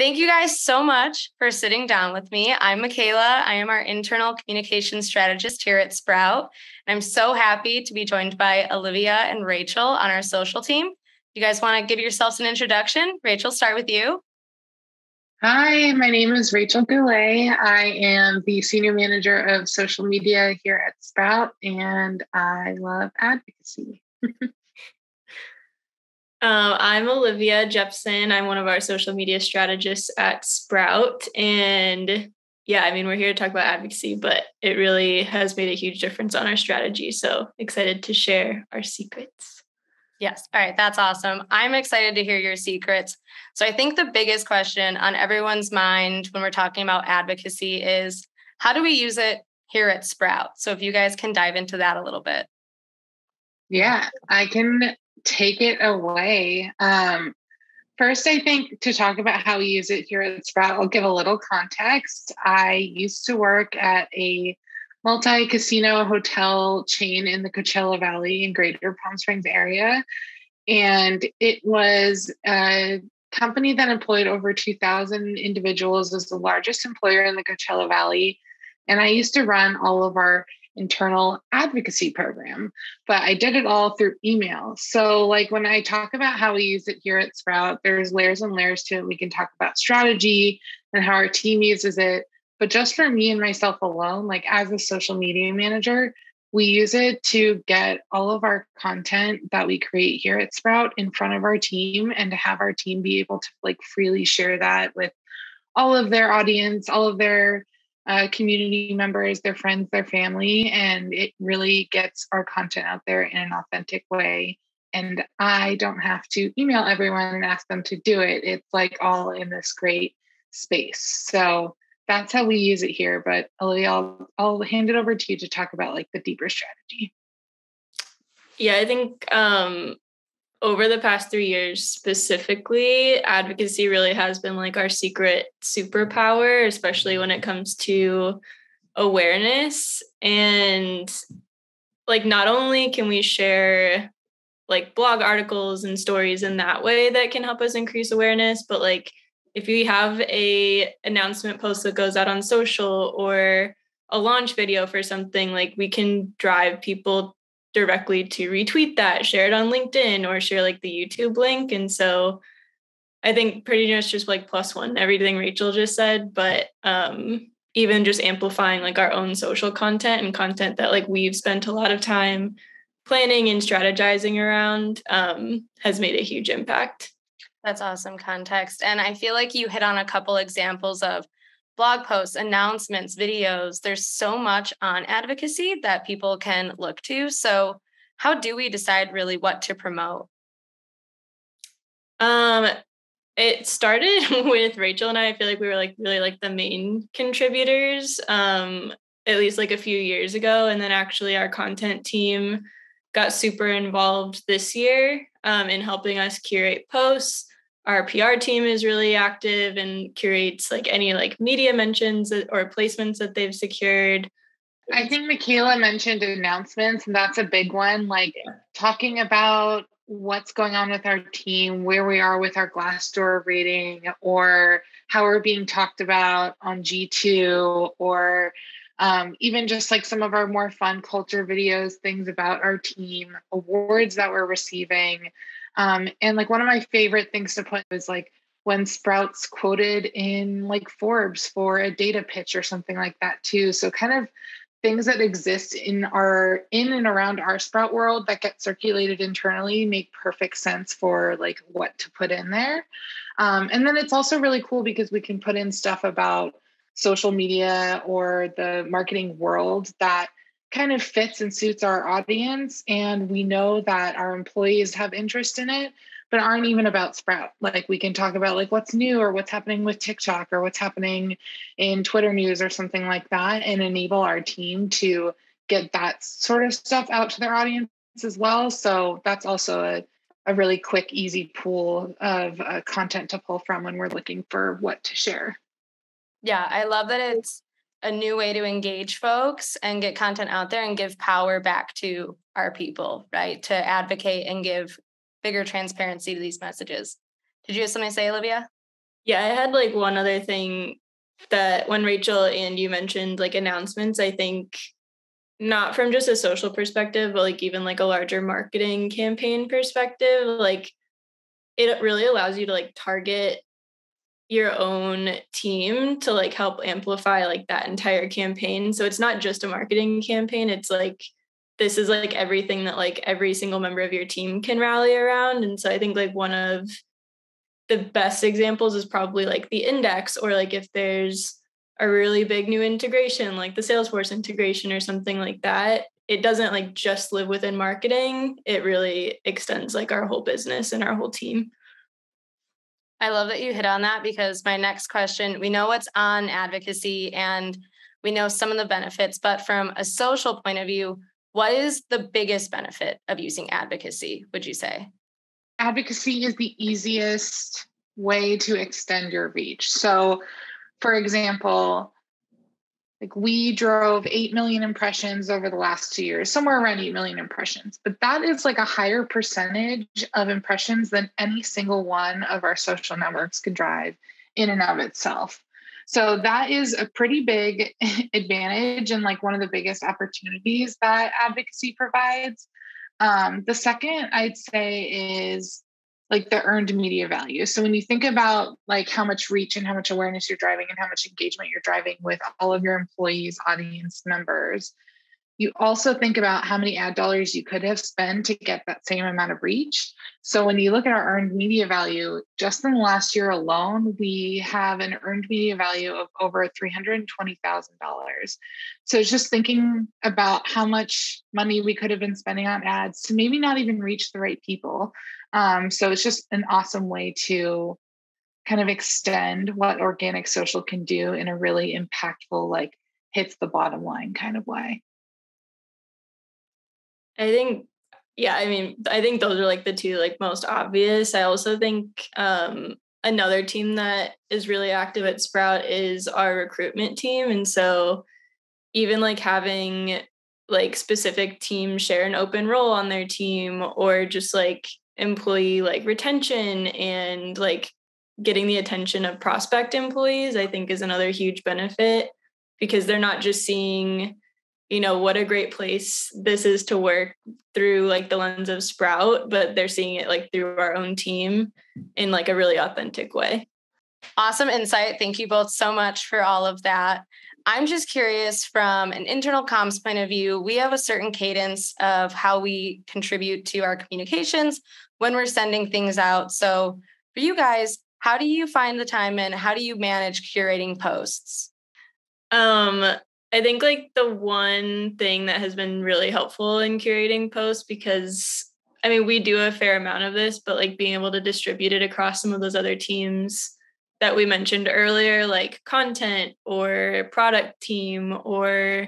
Thank you guys so much for sitting down with me. I'm Michaela. I am our internal communication strategist here at Sprout. And I'm so happy to be joined by Olivia and Rachel on our social team. You guys want to give yourselves an introduction? Rachel, start with you. Hi, my name is Rachel Goulet. I am the Senior Manager of Social Media here at Sprout, and I love advocacy. I'm Olivia Jepson. I'm one of our social media strategists at Sprout. And we're here to talk about advocacy, but it really has made a huge difference on our strategy. So excited to share our secrets. Yes. All right. That's awesome. I'm excited to hear your secrets. So I think the biggest question on everyone's mind when we're talking about advocacy is, how do we use it here at Sprout? So if you guys can dive into that a little bit. Yeah, I can take it away. First, I think to talk about how we use it here at Sprout, I'll give a little context. I used to work at a multi-casino hotel chain in the Coachella Valley in Greater Palm Springs area. And it was a company that employed over 2,000 individuals, as the largest employer in the Coachella Valley. And I used to run all of our internal advocacy program, but I did it all through email. So like when I talk about how we use it here at Sprout, there's layers and layers to it. We can talk about strategy and how our team uses it. But just for me and myself alone, like as a social media manager, we use it to get all of our content that we create here at Sprout in front of our team, and to have our team be able to like freely share that with all of their audience, all of their community members, their friends, their family. And it really gets our content out there in an authentic way. And I don't have to email everyone and ask them to do it. It's like all in this great space. So that's how we use it here. But Olivia, I'll hand it over to you to talk about like the deeper strategy. Yeah, I think over the past 3 years specifically, advocacy really has been like our secret superpower, especially when it comes to awareness. And like not only can we share like blog articles and stories in that way that can help us increase awareness, but like if we have a announcement post that goes out on social or a launch video for something, like we can drive people directly to retweet that, share it on LinkedIn, or share like the YouTube link. And so I think pretty much just like plus one, everything Rachel just said, but even just amplifying like our own social content and content that like we've spent a lot of time planning and strategizing around has made a huge impact. That's awesome context. And I feel like you hit on a couple examples of blog posts, announcements, videos. There's so much on advocacy that people can look to. So how do we decide really what to promote? It started with Rachel and I feel like we were like really like the main contributors, at least like a few years ago. And then actually our content team got super involved this year in helping us curate posts. Our PR team is really active and curates like any like media mentions or placements that they've secured. I think Michaela mentioned announcements, and that's a big one. Like talking about what's going on with our team, where we are with our Glassdoor rating, or how we're being talked about on G2, or even just like some of our more fun culture videos, things about our team, awards that we're receiving. And like one of my favorite things to put is like when Sprout's quoted in like Forbes for a data pitch or something like that too. So kind of things that exist in and around our Sprout world that get circulated internally make perfect sense for like what to put in there. And then it's also really cool because we can put in stuff about social media or the marketing world that kind of fits and suits our audience. And we know that our employees have interest in it, but aren't even about Sprout. Like we can talk about like what's new or what's happening with TikTok or what's happening in Twitter news or something like that, and enable our team to get that sort of stuff out to their audience as well. So that's also a really quick, easy pool of content to pull from when we're looking for what to share. Yeah, I love that it's a new way to engage folks and get content out there and give power back to our people, right? To advocate and give bigger transparency to these messages. Did you have something to say, Olivia? Yeah, I had like one other thing that when Rachel and you mentioned like announcements, I think not from just a social perspective, but like even like a larger marketing campaign perspective, like it really allows you to like target your own team to like help amplify like that entire campaign. So it's not just a marketing campaign. It's like, this is like everything that like every single member of your team can rally around. And so I think like one of the best examples is probably like the index, or like if there's a really big new integration, like the Salesforce integration or something like that, it doesn't like just live within marketing. It really extends like our whole business and our whole team. I love that you hit on that, because my next question, we know what's on advocacy and we know some of the benefits, but from a social point of view, what is the biggest benefit of using advocacy, would you say? Advocacy is the easiest way to extend your reach. So, for example, like we drove 8 million impressions over the last 2 years, somewhere around 8 million impressions. But that is like a higher percentage of impressions than any single one of our social networks could drive in and of itself. So that is a pretty big advantage and like one of the biggest opportunities that advocacy provides. The second I'd say is like the earned media value. So when you think about like how much reach and how much awareness you're driving and how much engagement you're driving with all of your employees, audience members, you also think about how many ad dollars you could have spent to get that same amount of reach. So when you look at our earned media value, just in the last year alone, we have an earned media value of over $320,000. So it's just thinking about how much money we could have been spending on ads to maybe not even reach the right people. So it's just an awesome way to kind of extend what organic social can do in a really impactful, like hits the bottom line kind of way. I think, yeah, I mean, I think those are like the two like most obvious. I also think another team that is really active at Sprout is our recruitment team. And so even like having like specific teams share an open role on their team, or just like employee like retention and like getting the attention of prospect employees, I think is another huge benefit, because they're not just seeing, you know, what a great place this is to work through like the lens of Sprout, but they're seeing it like through our own team in like a really authentic way. Awesome insight. Thank you both so much for all of that. I'm just curious, from an internal comms point of view, we have a certain cadence of how we contribute to our communications when we're sending things out. So for you guys, how do you find the time and how do you manage curating posts? I think like the one thing that has been really helpful in curating posts, because I mean, we do a fair amount of this, but like being able to distribute it across some of those other teams that we mentioned earlier, like content or product team or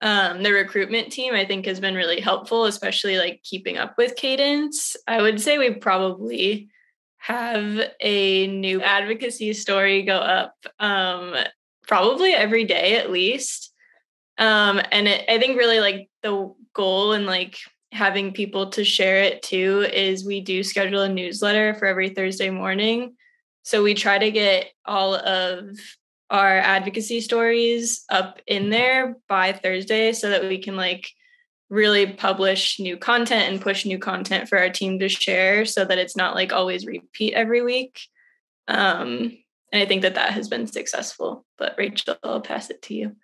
the recruitment team, I think has been really helpful, especially like keeping up with cadence. I would say we probably have a new advocacy story go up probably every day at least. I think really like the goal and like having people to share it too is we do schedule a newsletter for every Thursday morning. So we try to get all of our advocacy stories up in there by Thursday so that we can like really publish new content and push new content for our team to share, so that it's not like always repeat every week. And I think that has been successful. But Rachel, I'll pass it to you.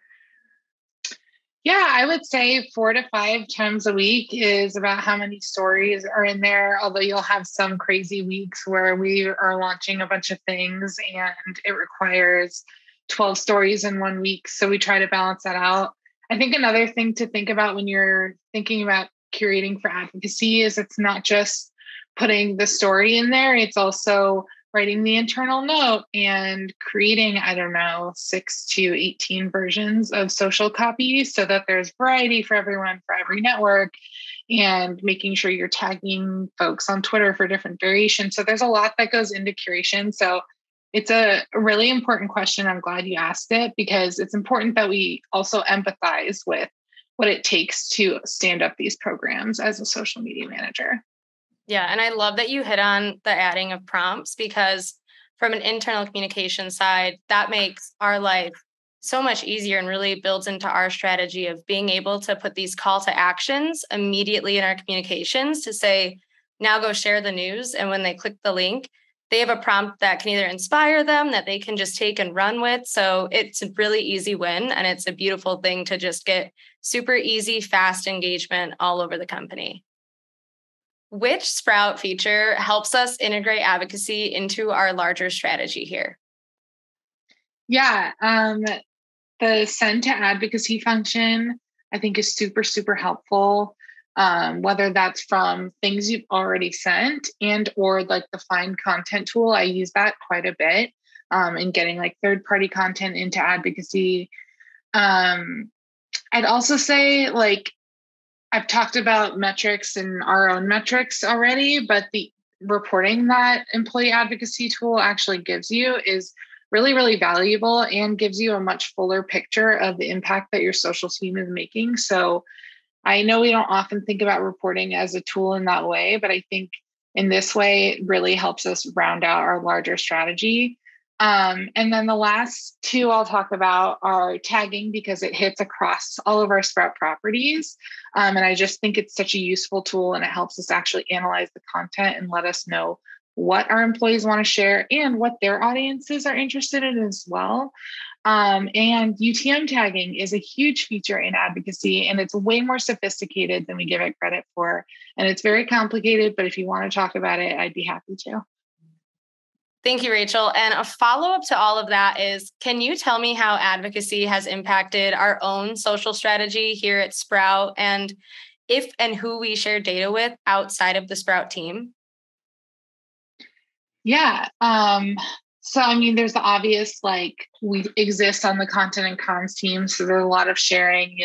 Yeah, I would say 4 to 5 times a week is about how many stories are in there. Although you'll have some crazy weeks where we are launching a bunch of things and it requires 12 stories in 1 week. So we try to balance that out. I think another thing to think about when you're thinking about curating for advocacy is it's not just putting the story in there, it's also writing the internal note and creating, I don't know, 6 to 18 versions of social copy so that there's variety for everyone, for every network, and making sure you're tagging folks on Twitter for different variations. So there's a lot that goes into curation. So it's a really important question. I'm glad you asked it, because it's important that we also empathize with what it takes to stand up these programs as a social media manager. Yeah, and I love that you hit on the adding of prompts, because from an internal communication side, that makes our life so much easier and really builds into our strategy of being able to put these call to actions immediately in our communications to say, now go share the news. And when they click the link, they have a prompt that can either inspire them that they can just take and run with. So it's a really easy win. And it's a beautiful thing to just get super easy, fast engagement all over the company. Which Sprout feature helps us integrate advocacy into our larger strategy here? Yeah, the send to advocacy function, I think, is super, super helpful. Whether that's from things you've already sent and or like the find content tool. I use that quite a bit in getting like third-party content into advocacy. I'd also say, like, I've talked about metrics and our own metrics already, but the reporting that employee advocacy tool actually gives you is really, really valuable and gives you a much fuller picture of the impact that your social team is making. So I know we don't often think about reporting as a tool in that way, but I think in this way, it really helps us round out our larger strategy. And then the last two I'll talk about are tagging, because it hits across all of our Sprout properties. And I just think it's such a useful tool, and it helps us actually analyze the content and let us know what our employees want to share and what their audiences are interested in as well. And UTM tagging is a huge feature in advocacy, and it's way more sophisticated than we give it credit for. And it's very complicated, but if you want to talk about it, I'd be happy to. Thank you, Rachel. And a follow-up to all of that is, can you tell me how advocacy has impacted our own social strategy here at Sprout, and if and who we share data with outside of the Sprout team? Yeah. So, I mean, there's the obvious, like, we exist on the content and comms team. So there's a lot of sharing,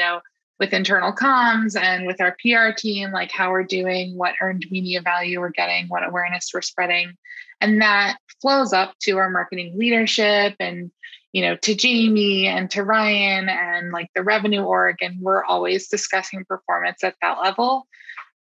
with internal comms and with our PR team, like how we're doing, what earned media value we're getting, what awareness we're spreading. And that flows up to our marketing leadership and, to Jamie and to Ryan and like the revenue org. And we're always discussing performance at that level.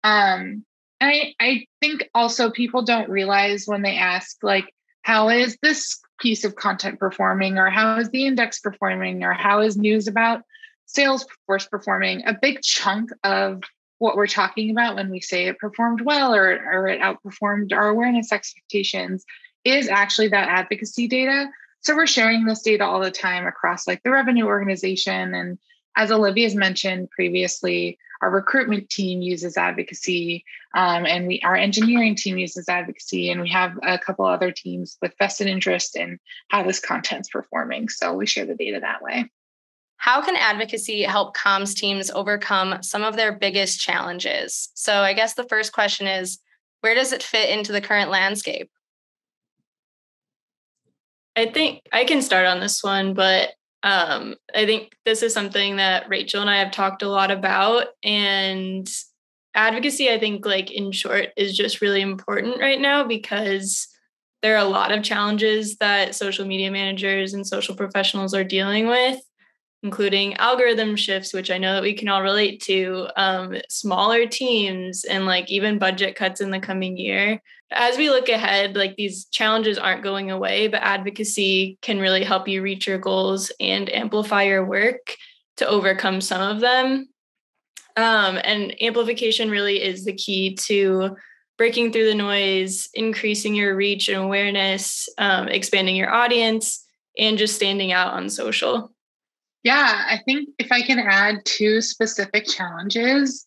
I think also people don't realize when they ask, like, how is this piece of content performing, or how is the index performing, or how is news about Salesforce performing? A big chunk of what we're talking about when we say it performed well or it outperformed our awareness expectations is actually that advocacy data. So we're sharing this data all the time across like the revenue organization. And as Olivia's mentioned previously, our recruitment team uses advocacy, and our engineering team uses advocacy, and we have a couple other teams with vested interest in how this content's performing. So we share the data that way. How can advocacy help comms teams overcome some of their biggest challenges? So I guess the first question is, where does it fit into the current landscape? I think I can start on this one, but I think this is something that Rachel and I have talked a lot about. And advocacy, I think, like, in short, is just really important right now, because there are a lot of challenges that social media managers and social professionals are dealing with, including algorithm shifts, which I know that we can all relate to, smaller teams, and like even budget cuts in the coming year. As we look ahead, like, these challenges aren't going away, but advocacy can really help you reach your goals and amplify your work to overcome some of them. And amplification really is the key to breaking through the noise, increasing your reach and awareness, expanding your audience, and just standing out on social. Yeah, I think if I can add two specific challenges.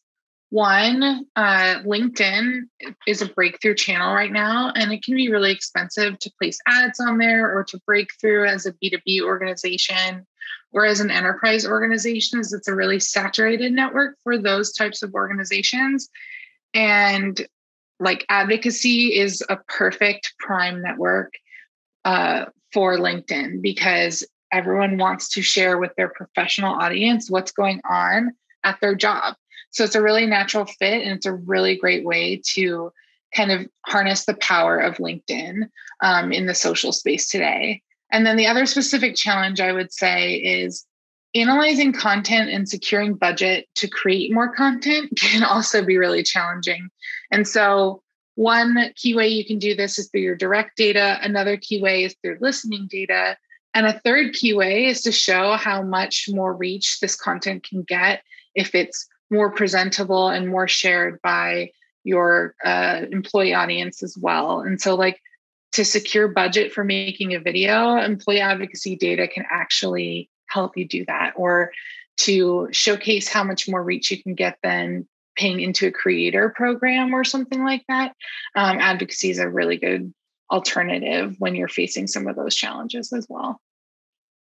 One, LinkedIn is a breakthrough channel right now, and it can be really expensive to place ads on there or to break through as a B2B organization or as an enterprise organization, as it's a really saturated network for those types of organizations. And like, advocacy is a perfect prime network for LinkedIn, because everyone wants to share with their professional audience what's going on at their job. So it's a really natural fit, and it's a really great way to kind of harness the power of LinkedIn in the social space today. And then the other specific challenge I would say is analyzing content and securing budget to create more content can also be really challenging. And so one key way you can do this is through your direct data. Another key way is through listening data. And a third key way is to show how much more reach this content can get if it's more presentable and more shared by your employee audience as well. And so like to secure budget for making a video, employee advocacy data can actually help you do that, or to showcase how much more reach you can get than paying into a creator program or something like that. Advocacy is a really good alternative when you're facing some of those challenges as well.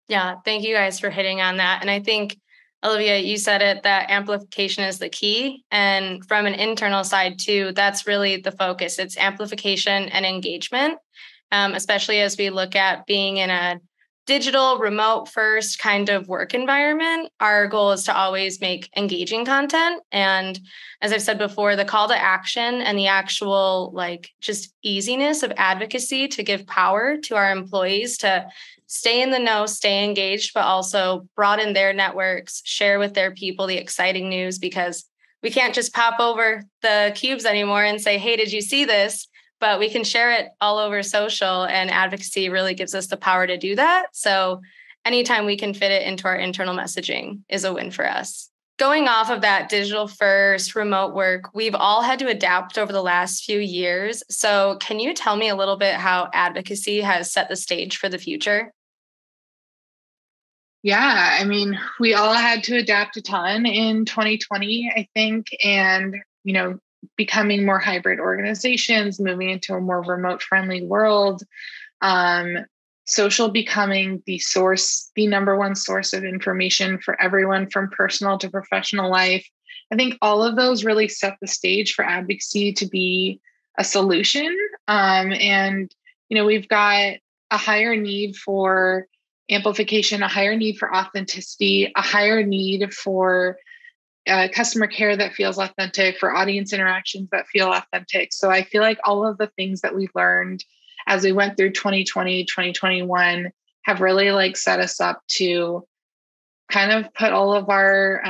Yeah, thank you guys for hitting on that. And I think, Olivia, you said it, that amplification is the key. And from an internal side too, that's really the focus. It's amplification and engagement, especially as we look at being in a digital, remote first kind of work environment. Our goal is to always make engaging content. And as I've said before, the call to action and the actual like just easiness of advocacy to give power to our employees to stay in the know, stay engaged, but also broaden their networks, share with their people the exciting news, because we can't just pop over the cubes anymore and say, hey, did you see this? But we can share it all over social, and advocacy really gives us the power to do that. So anytime we can fit it into our internal messaging is a win for us. Going off of that digital first remote work, we've all had to adapt over the last few years. So can you tell me a little bit how advocacy has set the stage for the future? Yeah, I mean, we all had to adapt a ton in 2020, I think, and, becoming more hybrid organizations, moving into a more remote friendly world, social becoming the number one source of information for everyone from personal to professional life. I think all of those really set the stage for advocacy to be a solution. We've got a higher need for amplification, a higher need for authenticity, a higher need for customer care that feels authentic, for audience interactions that feel authentic. So I feel like all of the things that we've learned as we went through 2020, 2021 have really like set us up to kind of put all of our,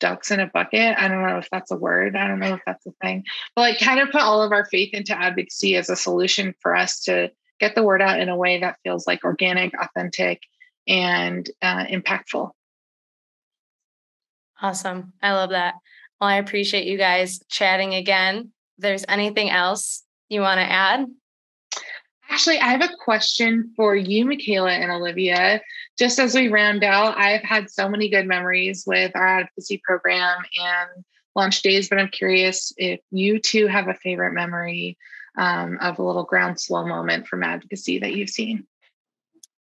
ducks in a bucket. I don't know if that's a word. I don't know if that's a thing, but like kind of put all of our faith into advocacy as a solution for us to get the word out in a way that feels like organic, authentic, and impactful. Awesome. I love that. Well, I appreciate you guys chatting again. If there's anything else you want to add? Actually, I have a question for you, Michaela and Olivia. Just as we round out, I've had so many good memories with our advocacy program and launch days, but I'm curious if you two have a favorite memory of a little groundswell moment from advocacy that you've seen.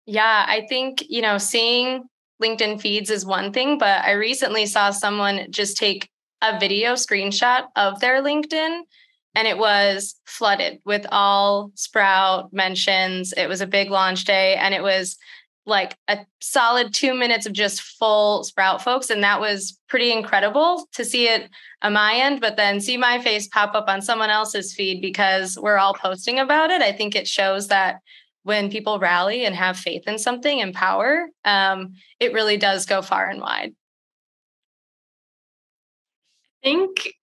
Yeah, I think, seeing LinkedIn feeds is one thing, but I recently saw someone just take a video screenshot of their LinkedIn, and it was flooded with all Sprout mentions. It was a big launch day, and it was like a solid 2 minutes of just full Sprout folks. And that was pretty incredible to see it on my end, but then see my face pop up on someone else's feed because we're all posting about it. I think it shows that when people rally and have faith in something and power, it really does go far and wide. I think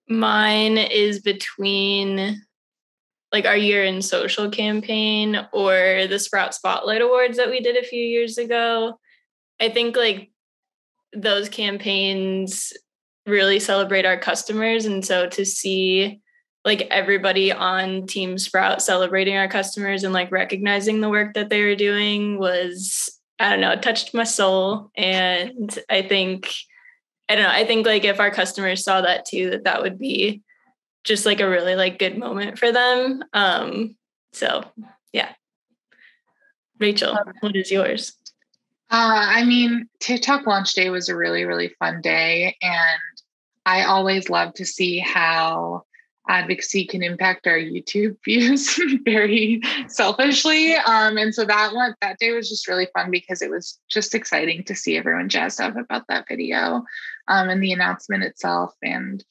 mine is between like our Year in Social campaign or the Sprout Spotlight Awards that we did a few years ago. I think like those campaigns really celebrate our customers. And so to see like everybody on Team Sprout celebrating our customers and like recognizing the work that they were doing was, I don't know, it touched my soul. And I think like if our customers saw that too, that would be just like a really like good moment for them. So yeah. Rachel, what is yours? TikTok launch day was a really, really fun day. And I always love to see how advocacy can impact our YouTube views very selfishly. And so that day was just really fun because it was just exciting to see everyone jazzed up about that video and the announcement itself. And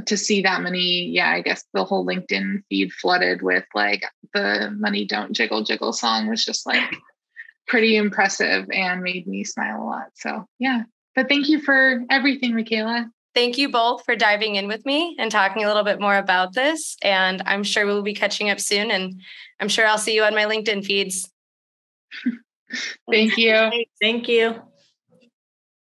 to see that many, I guess the whole LinkedIn feed flooded with like the Money Don't Jiggle Jiggle song was just like pretty impressive and made me smile a lot. So yeah, but thank you for everything, Michaela. thank you both for diving in with me and talking a little bit more about this. And I'm sure we'll be catching up soon. And I'm sure I'll see you on my LinkedIn feeds. Thank you. Thank you.